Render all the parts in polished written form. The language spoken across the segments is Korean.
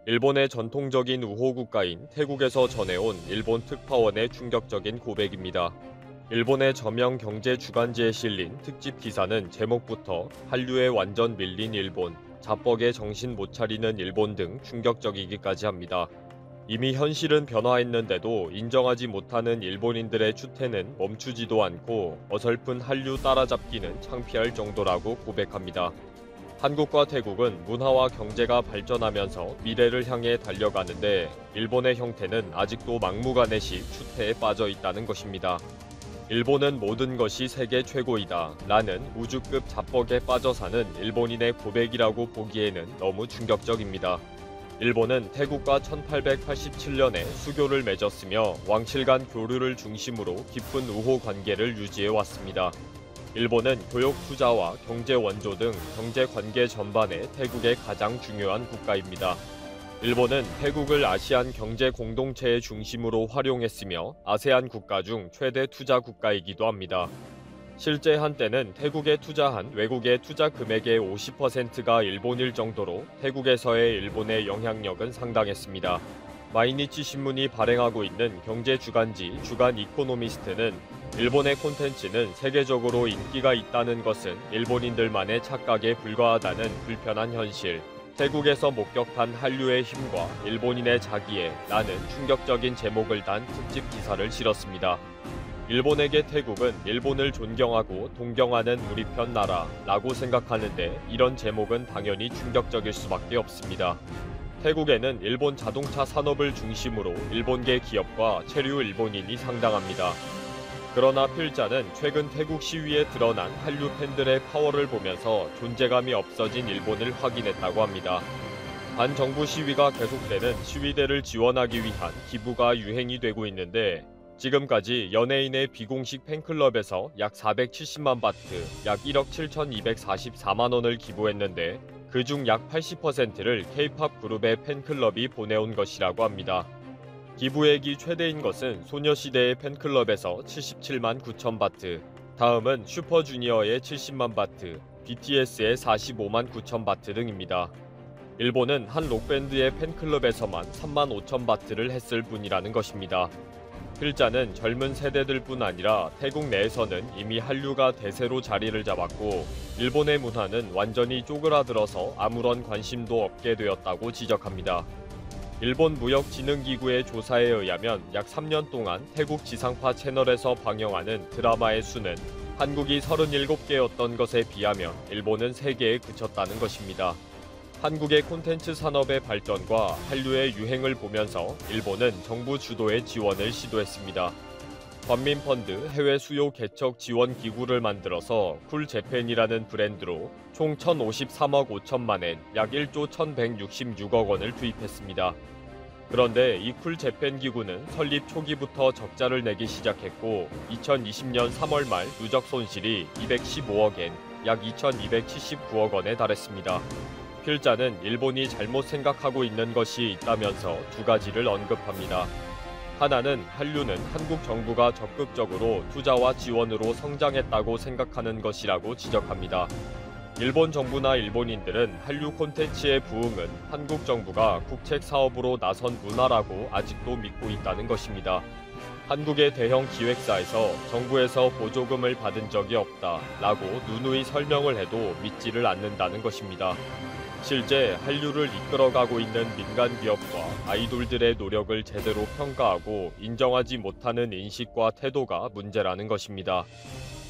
일본의 전통적인 우호 국가인 태국에서 전해온 일본 특파원의 충격적인 고백입니다. 일본의 저명 경제 주간지에 실린 특집 기사는 제목부터 한류에 완전 밀린 일본, 자뻑에 정신 못 차리는 일본 등 충격적이기까지 합니다. 이미 현실은 변화했는데도 인정하지 못하는 일본인들의 추태는 멈추지도 않고 어설픈 한류 따라잡기는 창피할 정도라고 고백합니다. 한국과 태국은 문화와 경제가 발전하면서 미래를 향해 달려가는데 일본의 형태는 아직도 막무가내식 추태에 빠져 있다는 것입니다. 일본은 모든 것이 세계 최고이다 라는 우주급 자뻑에 빠져 사는 일본인의 고백이라고 보기에는 너무 충격적입니다. 일본은 태국과 1887년에 수교를 맺었으며 왕실 간 교류를 중심으로 깊은 우호 관계를 유지해 왔습니다. 일본은 교육 투자와 경제 원조 등 경제 관계 전반에 태국의 가장 중요한 국가입니다. 일본은 태국을 아시안 경제 공동체의 중심으로 활용했으며 아세안 국가 중 최대 투자 국가이기도 합니다. 실제 한때는 태국에 투자한 외국의 투자 금액의 50%가 일본일 정도로 태국에서의 일본의 영향력은 상당했습니다. 마이니치 신문이 발행하고 있는 경제 주간지 주간 이코노미스트는 일본의 콘텐츠는 세계적으로 인기가 있다는 것은 일본인들만의 착각에 불과하다는 불편한 현실, 태국에서 목격한 한류의 힘과 일본인의 자기애라는 충격적인 제목을 단 특집 기사를 실었습니다. 일본에게 태국은 일본을 존경하고 동경하는 우리 편 나라라고 생각하는데 이런 제목은 당연히 충격적일 수밖에 없습니다. 태국에는 일본 자동차 산업을 중심으로 일본계 기업과 체류 일본인이 상당합니다. 그러나 필자는 최근 태국 시위에 드러난 한류 팬들의 파워를 보면서 존재감이 없어진 일본을 확인했다고 합니다. 반정부 시위가 계속되는 시위대를 지원하기 위한 기부가 유행이 되고 있는데 지금까지 연예인의 비공식 팬클럽에서 약 470만 바트, 약 1억 7,244만 원을 기부했는데 그중 약 80%를 K-팝 그룹의 팬클럽이 보내온 것이라고 합니다. 기부액이 최대인 것은 소녀시대의 팬클럽에서 77만 9천 바트, 다음은 슈퍼주니어의 70만 바트, BTS의 45만 9천 바트 등입니다. 일본은 한 록밴드의 팬클럽에서만 3만 5천 바트를 했을 뿐이라는 것입니다. 필자는 젊은 세대들뿐 아니라 태국 내에서는 이미 한류가 대세로 자리를 잡았고 일본의 문화는 완전히 쪼그라들어서 아무런 관심도 없게 되었다고 지적합니다. 일본 무역진흥기구의 조사에 의하면 약 3년 동안 태국 지상파 채널에서 방영하는 드라마의 수는 한국이 37개였던 것에 비하면 일본은 3개에 그쳤다는 것입니다. 한국의 콘텐츠 산업의 발전과 한류의 유행을 보면서 일본은 정부 주도의 지원을 시도했습니다. 관민펀드 해외 수요 개척 지원 기구를 만들어서 쿨재팬이라는 브랜드로 총 1,053억 5천만 엔, 약 1조 1,166억 원을 투입했습니다. 그런데 이 쿨재팬 기구는 설립 초기부터 적자를 내기 시작했고 2020년 3월 말 누적 손실이 215억 엔, 약 2,279억 원에 달했습니다. 필자는 일본이 잘못 생각하고 있는 것이 있다면서 두 가지를 언급합니다. 하나는 한류는 한국 정부가 적극적으로 투자와 지원으로 성장했다고 생각하는 것이라고 지적합니다. 일본 정부나 일본인들은 한류 콘텐츠의 부흥은 한국 정부가 국책 사업으로 나선 문화라고 아직도 믿고 있다는 것입니다. 한국의 대형 기획사에서 정부에서 보조금을 받은 적이 없다라고 누누이 설명을 해도 믿지를 않는다는 것입니다. 실제 한류를 이끌어가고 있는 민간 기업과 아이돌들의 노력을 제대로 평가하고 인정하지 못하는 인식과 태도가 문제라는 것입니다.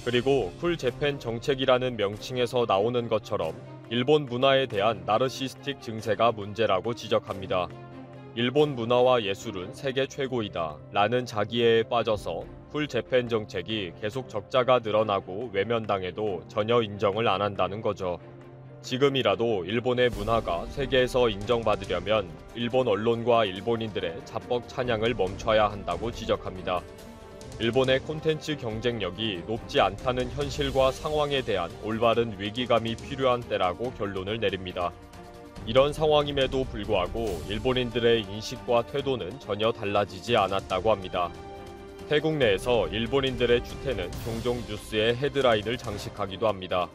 그리고 쿨재팬 정책이라는 명칭에서 나오는 것처럼 일본 문화에 대한 나르시스틱 증세가 문제라고 지적합니다. 일본 문화와 예술은 세계 최고이다 라는 자기애에 빠져서 쿨재팬 정책이 계속 적자가 늘어나고 외면당해도 전혀 인정을 안 한다는 거죠. 지금이라도 일본의 문화가 세계에서 인정받으려면 일본 언론과 일본인들의 자뻑 찬양을 멈춰야 한다고 지적합니다. 일본의 콘텐츠 경쟁력이 높지 않다는 현실과 상황에 대한 올바른 위기감이 필요한 때라고 결론을 내립니다. 이런 상황임에도 불구하고 일본인들의 인식과 태도는 전혀 달라지지 않았다고 합니다. 태국 내에서 일본인들의 추태는 종종 뉴스의 헤드라인을 장식하기도 합니다.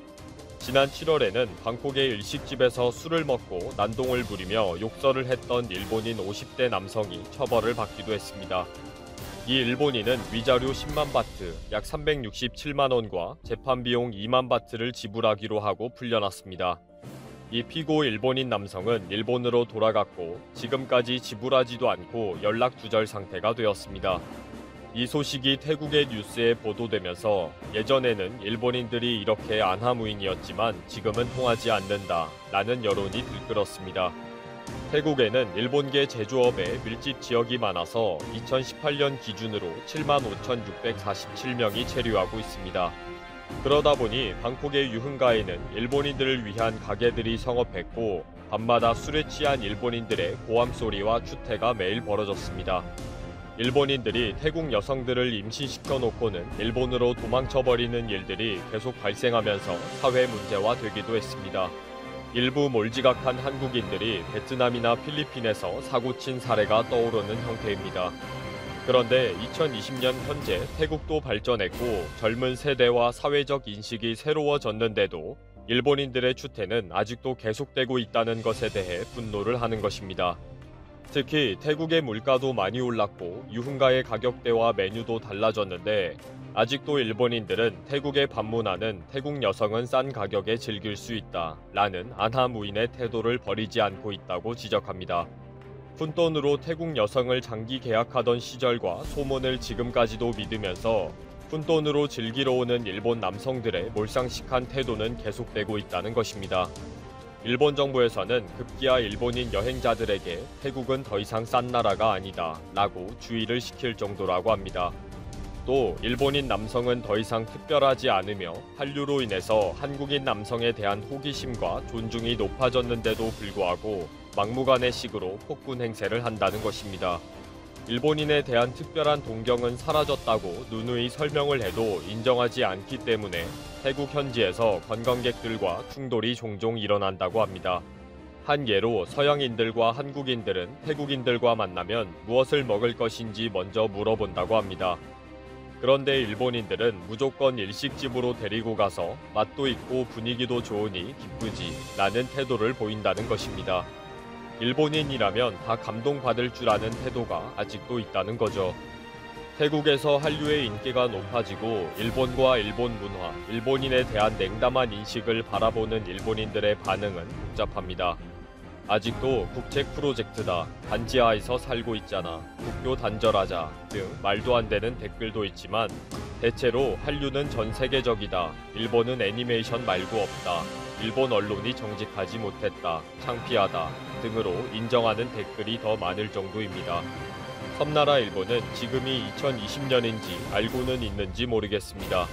지난 7월에는 방콕의 일식집에서 술을 먹고 난동을 부리며 욕설을 했던 일본인 50대 남성이 처벌을 받기도 했습니다. 이 일본인은 위자료 10만 바트, 약 367만 원과 재판 비용 2만 바트를 지불하기로 하고 풀려났습니다. 이 피고 일본인 남성은 일본으로 돌아갔고 지금까지 지불하지도 않고 연락 두절 상태가 되었습니다. 이 소식이 태국의 뉴스에 보도되면서 예전에는 일본인들이 이렇게 안하무인이었지만 지금은 통하지 않는다 라는 여론이 들끓었습니다. 태국에는 일본계 제조업의 밀집 지역이 많아서 2018년 기준으로 75,647명이 체류하고 있습니다. 그러다 보니 방콕의 유흥가에는 일본인들을 위한 가게들이 성업했고 밤마다 술에 취한 일본인들의 고함 소리와 추태가 매일 벌어졌습니다. 일본인들이 태국 여성들을 임신시켜 놓고는 일본으로 도망쳐버리는 일들이 계속 발생하면서 사회 문제화 되기도 했습니다. 일부 몰지각한 한국인들이 베트남이나 필리핀에서 사고친 사례가 떠오르는 형태입니다. 그런데 2020년 현재 태국도 발전했고 젊은 세대와 사회적 인식이 새로워졌는데도 일본인들의 추태는 아직도 계속되고 있다는 것에 대해 분노를 하는 것입니다. 특히 태국의 물가도 많이 올랐고 유흥가의 가격대와 메뉴도 달라졌는데 아직도 일본인들은 태국에 방문하는 태국 여성은 싼 가격에 즐길 수 있다 라는 안하무인의 태도를 버리지 않고 있다고 지적합니다. 푼돈으로 태국 여성을 장기 계약하던 시절과 소문을 지금까지도 믿으면서 푼돈으로 즐기러 오는 일본 남성들의 몰상식한 태도는 계속되고 있다는 것입니다. 일본 정부에서는 급기야 일본인 여행자들에게 태국은 더 이상 싼 나라가 아니다 라고 주의를 시킬 정도라고 합니다. 또 일본인 남성은 더 이상 특별하지 않으며 한류로 인해서 한국인 남성에 대한 호기심과 존중이 높아졌는데도 불구하고 막무가내식으로 폭군 행세를 한다는 것입니다. 일본인에 대한 특별한 동경은 사라졌다고 누누이 설명을 해도 인정하지 않기 때문에 태국 현지에서 관광객들과 충돌이 종종 일어난다고 합니다. 한 예로 서양인들과 한국인들은 태국인들과 만나면 무엇을 먹을 것인지 먼저 물어본다고 합니다. 그런데 일본인들은 무조건 일식집으로 데리고 가서 맛도 있고 분위기도 좋으니 기쁘지 라는 태도를 보인다는 것입니다. 일본인이라면 다 감동받을 줄 아는 태도가 아직도 있다는 거죠. 태국에서 한류의 인기가 높아지고 일본과 일본 문화, 일본인에 대한 냉담한 인식을 바라보는 일본인들의 반응은 복잡합니다. 아직도 국책 프로젝트다, 반지하에서 살고 있잖아, 국교 단절하자 등 말도 안 되는 댓글도 있지만 대체로 한류는 전 세계적이다, 일본은 애니메이션 말고 없다, 일본 언론이 정직하지 못했다, 창피하다 등으로 인정하는 댓글이 더 많을 정도입니다. 섬나라 일본은 지금이 2020년인지 알고는 있는지 모르겠습니다.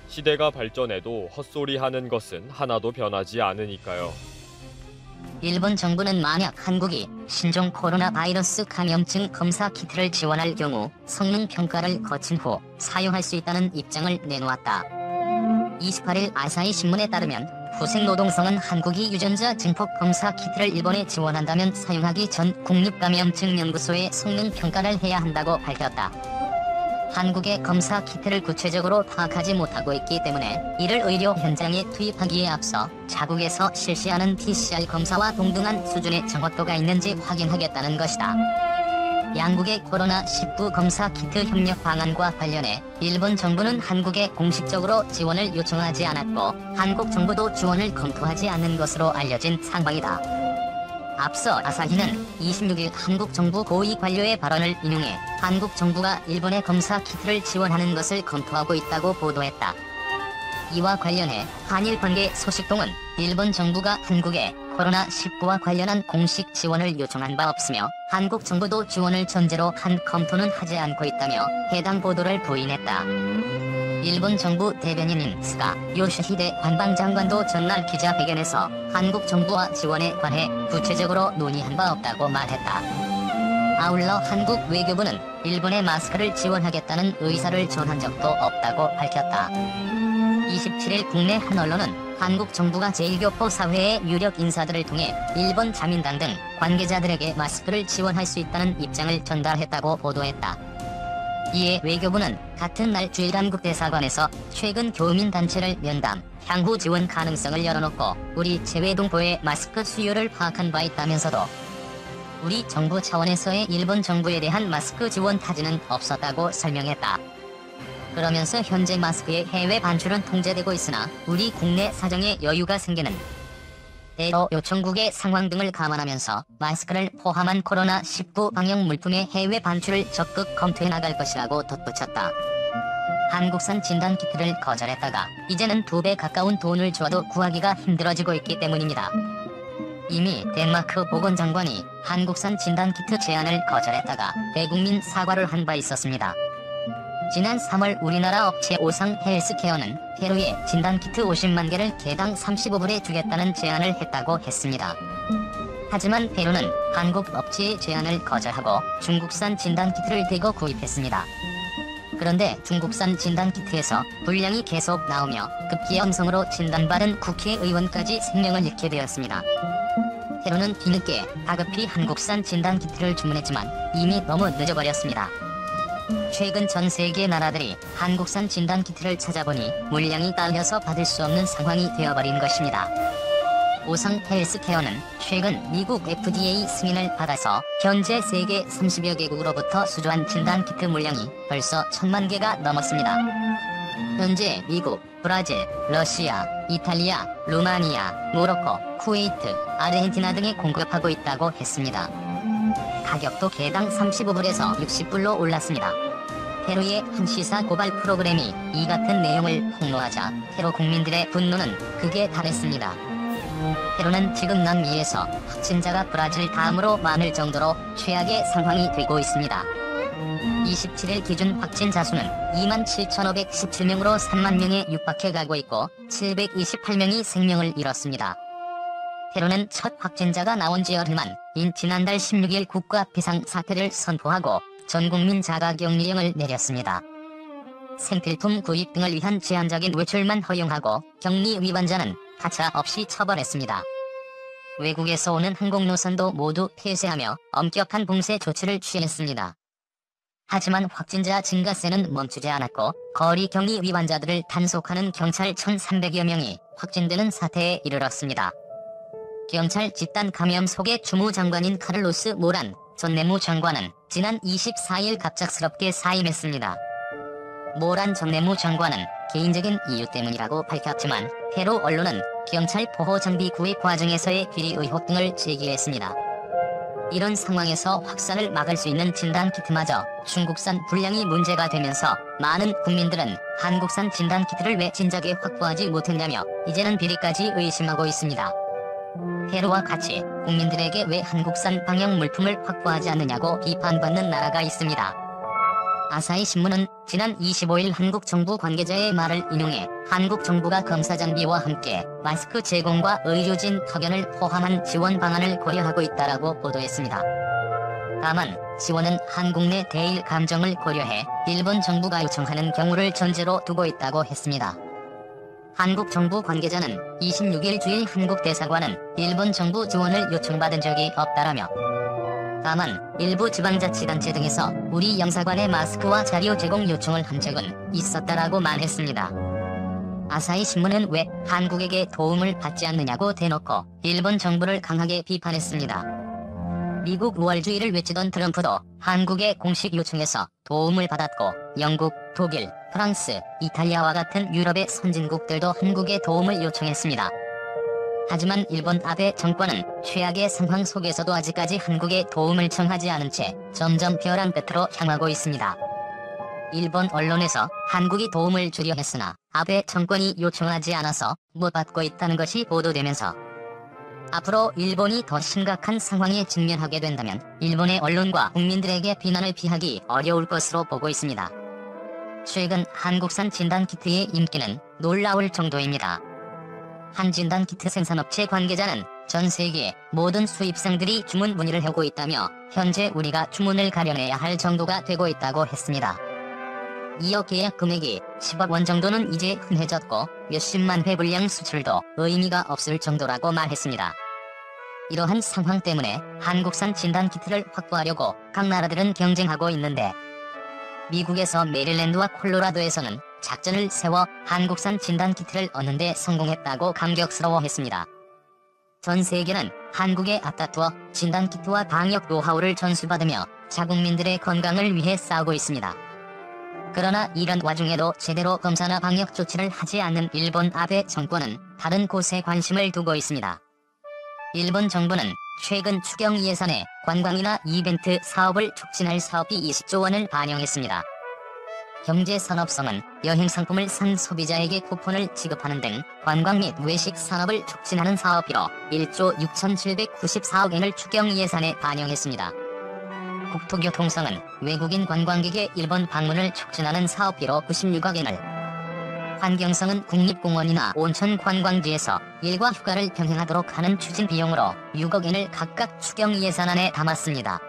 시대가 발전해도 헛소리하는 것은 하나도 변하지 않으니까요. 일본 정부는 만약 한국이 신종 코로나 바이러스 감염증 검사 키트를 지원할 경우 성능 평가를 거친 후 사용할 수 있다는 입장을 내놓았다. 28일 아사히 신문에 따르면 후생노동성은 한국이 유전자 증폭 검사 키트를 일본에 지원한다면 사용하기 전 국립감염증연구소에 성능 평가를 해야 한다고 밝혔다. 한국의 검사 키트를 구체적으로 파악하지 못하고 있기 때문에 이를 의료 현장에 투입하기에 앞서 자국에서 실시하는 PCR 검사와 동등한 수준의 정확도가 있는지 확인하겠다는 것이다. 양국의 코로나19 검사 키트 협력 방안과 관련해 일본 정부는 한국에 공식적으로 지원을 요청하지 않았고 한국 정부도 지원을 검토하지 않는 것으로 알려진 상황이다. 앞서 아사히는 26일 한국 정부 고위 관료의 발언을 인용해 한국 정부가 일본의 검사 키트를 지원하는 것을 검토하고 있다고 보도했다. 이와 관련해 한일관계 소식통은 일본 정부가 한국에 코로나19와 관련한 공식 지원을 요청한 바 없으며 한국 정부도 지원을 전제로 한 검토는 하지 않고 있다며 해당 보도를 부인했다. 일본 정부 대변인인 스가 요시히데 관방장관도 전날 기자회견에서 한국 정부와 지원에 관해 구체적으로 논의한 바 없다고 말했다. 아울러 한국 외교부는 일본에 마스크를 지원하겠다는 의사를 전한 적도 없다고 밝혔다. 27일 국내 한 언론은 한국 정부가 제1교포 사회의 유력 인사들을 통해 일본 자민당 등 관계자들에게 마스크를 지원할 수 있다는 입장을 전달했다고 보도했다. 이에 외교부는 같은 날 주일한국 대사관에서 최근 교민 단체를 면담, 향후 지원 가능성을 열어놓고 우리 재외동포의 마스크 수요를 파악한 바 있다면서도 우리 정부 차원에서의 일본 정부에 대한 마스크 지원 타지는 없었다고 설명했다. 그러면서 현재 마스크의 해외 반출은 통제되고 있으나 우리 국내 사정에 여유가 생기는 대로 요청국의 상황 등을 감안하면서 마스크를 포함한 코로나19 방역 물품의 해외 반출을 적극 검토해 나갈 것이라고 덧붙였다. 한국산 진단키트를 거절했다가 이제는 2배 가까운 돈을 주어도 구하기가 힘들어지고 있기 때문입니다. 이미 덴마크 보건장관이 한국산 진단키트 제안을 거절했다가 대국민 사과를 한 바 있었습니다. 지난 3월 우리나라 업체 오상 헬스케어는 페루에 진단키트 50만 개를 개당 35불에 주겠다는 제안을 했다고 했습니다. 하지만 페루는 한국 업체의 제안을 거절하고 중국산 진단키트를 대거 구입했습니다. 그런데 중국산 진단키트에서 불량이 계속 나오며 급기야 음성으로 진단받은 국회의원까지 생명을 잃게 되었습니다. 페루는 뒤늦게 다급히 한국산 진단키트를 주문했지만 이미 너무 늦어버렸습니다. 최근 전 세계 나라들이 한국산 진단키트를 찾아보니 물량이 딸려서 받을 수 없는 상황이 되어버린 것입니다. 오상 헬스케어는 최근 미국 FDA 승인을 받아서 현재 세계 30여 개국으로부터 수주한 진단키트 물량이 벌써 1000만 개가 넘었습니다. 현재 미국, 브라질, 러시아, 이탈리아, 루마니아, 모로코, 쿠웨이트, 아르헨티나 등에 공급하고 있다고 했습니다. 가격도 개당 35불에서 60불로 올랐습니다. 페루의 한 시사 고발 프로그램이 이 같은 내용을 폭로하자 페루 국민들의 분노는 극에 달했습니다. 페루는 지금 남미에서 확진자가 브라질 다음으로 많을 정도로 최악의 상황이 되고 있습니다. 27일 기준 확진자 수는 27,517명으로 3만 명에 육박해 가고 있고 728명이 생명을 잃었습니다. 페루는 첫 확진자가 나온 지 열흘 만인 지난달 16일 국가 비상사태를 선포하고 전국민 자가격리령을 내렸습니다. 생필품 구입 등을 위한 제한적인 외출만 허용하고 격리 위반자는 가차없이 처벌했습니다. 외국에서 오는 항공노선도 모두 폐쇄하며 엄격한 봉쇄 조치를 취했습니다. 하지만 확진자 증가세는 멈추지 않았고 거리 격리 위반자들을 단속하는 경찰 1,300여 명이 확진되는 사태에 이르렀습니다. 경찰 집단 감염 속의 주무장관인 카를로스 모란 전 내무장관은 지난 24일 갑작스럽게 사임했습니다. 모란 전 내무장관은 개인적인 이유 때문이라고 밝혔지만 페루 언론은 경찰 보호장비 구입 과정에서의 비리 의혹 등을 제기했습니다. 이런 상황에서 확산을 막을 수 있는 진단키트마저 중국산 불량이 문제가 되면서 많은 국민들은 한국산 진단키트를 왜 진작에 확보하지 못했냐며 이제는 비리까지 의심하고 있습니다. 페루와 같이 국민들에게 왜 한국산 방역 물품을 확보하지 않느냐고 비판받는 나라가 있습니다. 아사히 신문은 지난 25일 한국 정부 관계자의 말을 인용해 한국 정부가 검사 장비와 함께 마스크 제공과 의료진 파견을 포함한 지원 방안을 고려하고 있다라고 보도했습니다. 다만 지원은 한국 내 대일 감정을 고려해 일본 정부가 요청하는 경우를 전제로 두고 있다고 했습니다. 한국 정부 관계자는 26일 주일 한국 대사관은 일본 정부 지원을 요청받은 적이 없다라며 다만 일부 지방자치단체 등에서 우리 영사관에 마스크와 자료 제공 요청을 한 적은 있었다라고 말했습니다. 아사히 신문은 왜 한국에게 도움을 받지 않느냐고 대놓고 일본 정부를 강하게 비판했습니다. 미국 우월주의를 외치던 트럼프도 한국의 공식 요청에서 도움을 받았고 영국, 독일, 프랑스, 이탈리아와 같은 유럽의 선진국들도 한국에 도움을 요청했습니다. 하지만 일본 아베 정권은 최악의 상황 속에서도 아직까지 한국에 도움을 청하지 않은 채 점점 벼랑 끝으로 향하고 있습니다. 일본 언론에서 한국이 도움을 주려 했으나 아베 정권이 요청하지 않아서 못 받고 있다는 것이 보도되면서 앞으로 일본이 더 심각한 상황에 직면하게 된다면 일본의 언론과 국민들에게 비난을 피하기 어려울 것으로 보고 있습니다. 최근 한국산 진단키트의 인기는 놀라울 정도입니다. 한 진단키트 생산업체 관계자는 전 세계 모든 수입상들이 주문 문의를 하고 있다며 현재 우리가 주문을 가려내야 할 정도가 되고 있다고 했습니다. 이어 계약 금액이 10억 원 정도는 이제 흔해졌고 몇십만 회 분량 수출도 의미가 없을 정도라고 말했습니다. 이러한 상황 때문에 한국산 진단키트를 확보하려고 각 나라들은 경쟁하고 있는데 미국에서 메릴랜드와 콜로라도에서는 작전을 세워 한국산 진단키트를 얻는 데 성공했다고 감격스러워했습니다. 전 세계는 한국에 앞다투어 진단키트와 방역 노하우를 전수받으며 자국민들의 건강을 위해 싸우고 있습니다. 그러나 이런 와중에도 제대로 검사나 방역 조치를 하지 않는 일본 아베 정권은 다른 곳에 관심을 두고 있습니다. 일본 정부는 최근 추경 예산에 관광이나 이벤트 사업을 촉진할 사업비 20조 원을 반영했습니다. 경제산업성은 여행 상품을 산 소비자에게 쿠폰을 지급하는 등 관광 및 외식 산업을 촉진하는 사업비로 1조 6,794억 엔을 추경 예산에 반영했습니다. 국토교통성은 외국인 관광객의 일본 방문을 촉진하는 사업비로 96억 엔을, 환경성은 국립공원이나 온천 관광지에서 일과 휴가를 병행하도록 하는 추진 비용으로 6억 엔을 각각 추경 예산안에 담았습니다.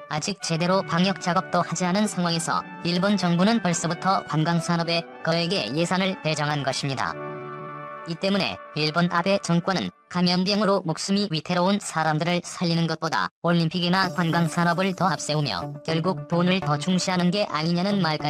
아직 제대로 방역 작업도 하지 않은 상황에서 일본 정부는 벌써부터 관광산업에 거액의 예산을 배정한 것입니다. 이 때문에 일본 아베 정권은 감염병으로 목숨이 위태로운 사람들을 살리는 것보다 올림픽이나 관광산업을 더 앞세우며 결국 돈을 더 중시하는 게 아니냐는 말까지